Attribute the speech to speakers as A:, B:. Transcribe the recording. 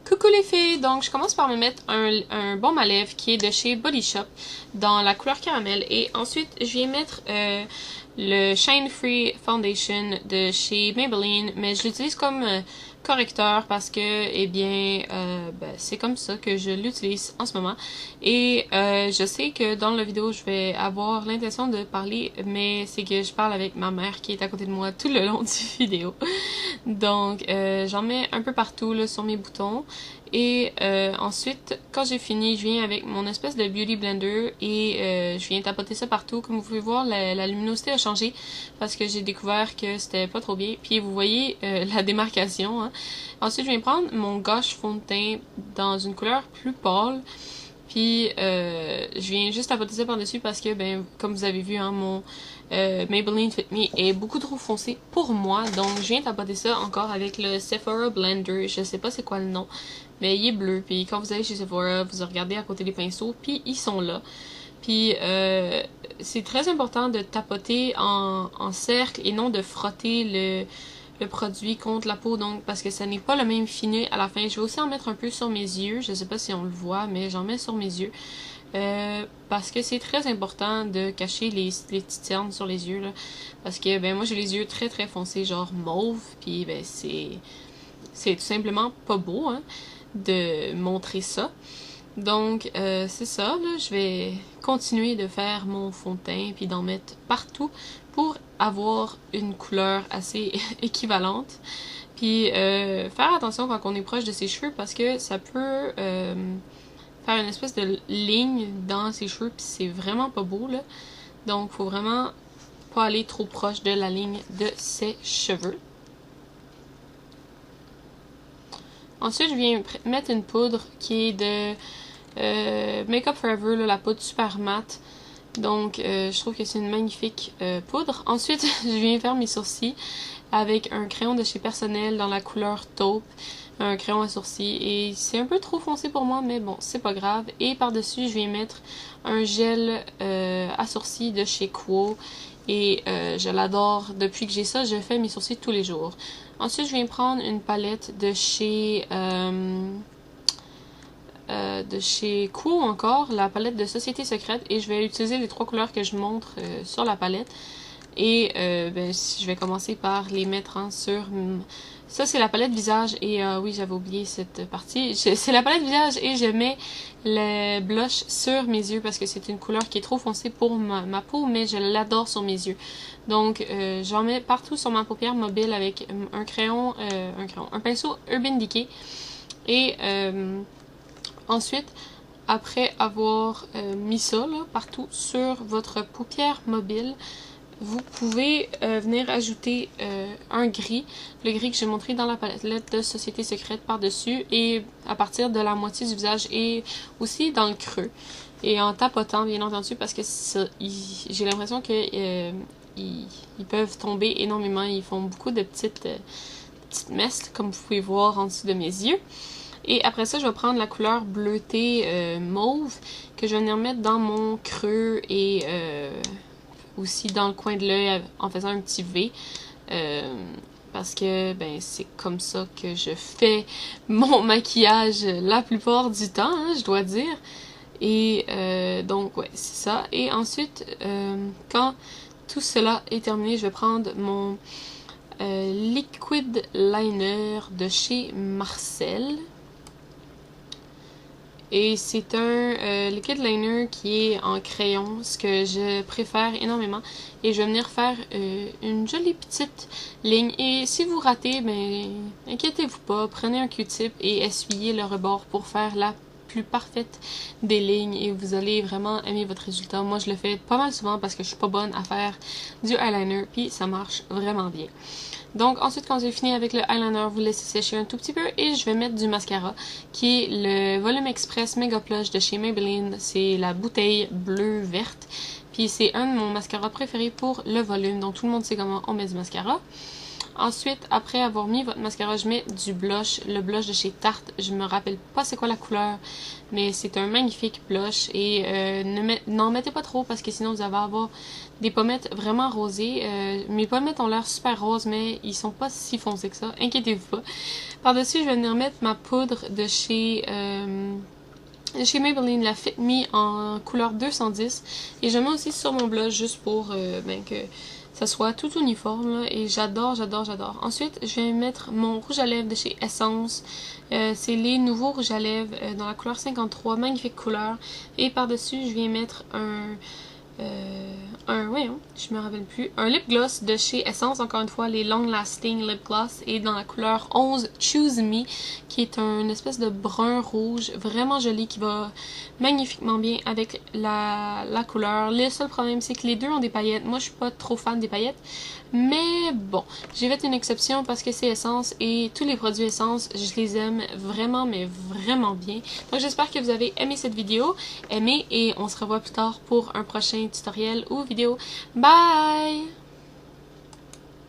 A: Coucou les filles! Donc je commence par me mettre un baume à lèvres qui est de chez Body Shop dans la couleur caramel et ensuite je viens mettre le Shine Free Foundation de chez Maybelline, mais je l'utilise comme correcteur parce que c'est comme ça que je l'utilise en ce moment et je sais que dans la vidéo je vais avoir l'intention de parler, mais c'est que je parle avec ma mère qui est à côté de moi tout le long du vidéo. Donc j'en mets un peu partout là, sur mes boutons et ensuite quand j'ai fini je viens avec mon espèce de beauty blender et je viens tapoter ça partout. Comme vous pouvez voir, la luminosité a changé parce que j'ai découvert que c'était pas trop bien, puis vous voyez la démarcation, hein. Ensuite je viens prendre mon gouache fond de teint dans une couleur plus pâle, puis je viens juste tapoter ça par dessus parce que comme vous avez vu, hein, mon Maybelline Fit Me est beaucoup trop foncé pour moi, donc je viens tapoter ça encore avec le Sephora Blender. Je sais pas c'est quoi le nom, mais il est bleu, puis quand vous allez chez Sephora, vous regardez à côté des pinceaux, puis ils sont là. Puis c'est très important de tapoter en cercle et non de frotter le produit contre la peau, donc parce que ça n'est pas le même fini à la fin. Je vais aussi en mettre un peu sur mes yeux, je sais pas si on le voit, mais j'en mets sur mes yeux. Parce que c'est très important de cacher les petites cernes sur les yeux là, parce que moi j'ai les yeux très très foncés, genre mauve, puis c'est tout simplement pas beau, hein, de montrer ça. Donc c'est ça, là, je vais continuer de faire mon fond de teint puis d'en mettre partout pour avoir une couleur assez équivalente. Puis faire attention quand on est proche de ses cheveux parce que ça peut faire une espèce de ligne dans ses cheveux, puis c'est vraiment pas beau là. Donc faut vraiment pas aller trop proche de la ligne de ses cheveux. Ensuite je viens mettre une poudre qui est de Make Up For Ever, là, la poudre super mat. Donc je trouve que c'est une magnifique poudre. Ensuite je viens faire mes sourcils avec un crayon de chez Personnel dans la couleur taupe, un crayon à sourcils, et c'est un peu trop foncé pour moi, mais bon, c'est pas grave. Et par-dessus je viens mettre un gel à sourcils de chez Quo, et je l'adore. Depuis que j'ai ça, je fais mes sourcils tous les jours. Ensuite je viens prendre une palette de chez Quo encore, la palette de Société Secrète, et je vais utiliser les trois couleurs que je montre sur la palette. Et je vais commencer par les mettre sur... Ça c'est la palette visage, et oui j'avais oublié cette partie. C'est la palette visage et je mets le blush sur mes yeux parce que c'est une couleur qui est trop foncée pour ma peau, mais je l'adore sur mes yeux. Donc j'en mets partout sur ma paupière mobile avec un pinceau Urban Decay. Et ensuite, après avoir mis ça là, partout sur votre paupière mobile, vous pouvez venir ajouter un gris, le gris que j'ai montré dans la palette de Société Secrète par-dessus, et à partir de la moitié du visage et aussi dans le creux. Et en tapotant, bien entendu, parce que j'ai l'impression que ils peuvent tomber énormément, ils font beaucoup de petites messes, comme vous pouvez voir en dessous de mes yeux. Et après ça, je vais prendre la couleur bleutée mauve que je vais venir mettre dans mon creux et aussi dans le coin de l'œil en faisant un petit V. Parce que c'est comme ça que je fais mon maquillage la plupart du temps, hein, je dois dire. Et donc ouais, c'est ça. Et ensuite, quand tout cela est terminé, je vais prendre mon liquid liner de chez Marcel. Et c'est un liquid liner qui est en crayon, ce que je préfère énormément. Et je vais venir faire une jolie petite ligne. Et si vous ratez, inquiétez-vous pas, prenez un Q-tip et essuyez le rebord pour faire la plus parfaite des lignes. Et vous allez vraiment aimer votre résultat. Moi, je le fais pas mal souvent parce que je suis pas bonne à faire du eyeliner, puis ça marche vraiment bien. Donc ensuite, quand j'ai fini avec le eyeliner, vous laissez sécher un tout petit peu et je vais mettre du mascara qui est le Volume Express Mega Plush de chez Maybelline. C'est la bouteille bleu-verte. Puis c'est un de mon mascara préféré pour le volume, donc tout le monde sait comment on met du mascara. Ensuite, après avoir mis votre mascara, je mets du blush, le blush de chez Tarte. Je me rappelle pas c'est quoi la couleur, mais c'est un magnifique blush. Et n'en mettez pas trop parce que sinon vous allez avoir des pommettes vraiment rosées. Mes pommettes ont l'air super roses, mais ils sont pas si foncés que ça. Inquiétez-vous pas. Par-dessus, je vais venir mettre ma poudre de chez Maybelline, la Fit Me en couleur 210. Et je mets aussi sur mon blush juste pour que ça soit tout uniforme. Là, et j'adore, j'adore, j'adore. Ensuite, je vais mettre mon rouge à lèvres de chez Essence. C'est les nouveaux rouges à lèvres dans la couleur 53. Magnifique couleur. Et par-dessus, je viens mettre je me rappelle plus. Un lip gloss de chez Essence, encore une fois, les Long Lasting Lip Gloss, et dans la couleur 11 Choose Me, qui est une espèce de brun rouge, vraiment joli, qui va magnifiquement bien avec la couleur. Le seul problème, c'est que les deux ont des paillettes. Moi, je suis pas trop fan des paillettes, mais bon, j'ai fait une exception parce que c'est Essence, et tous les produits Essence, je les aime vraiment, mais vraiment bien. Donc, j'espère que vous avez aimé cette vidéo, et on se revoit plus tard pour un prochain tutoriel ou vidéo. Bye!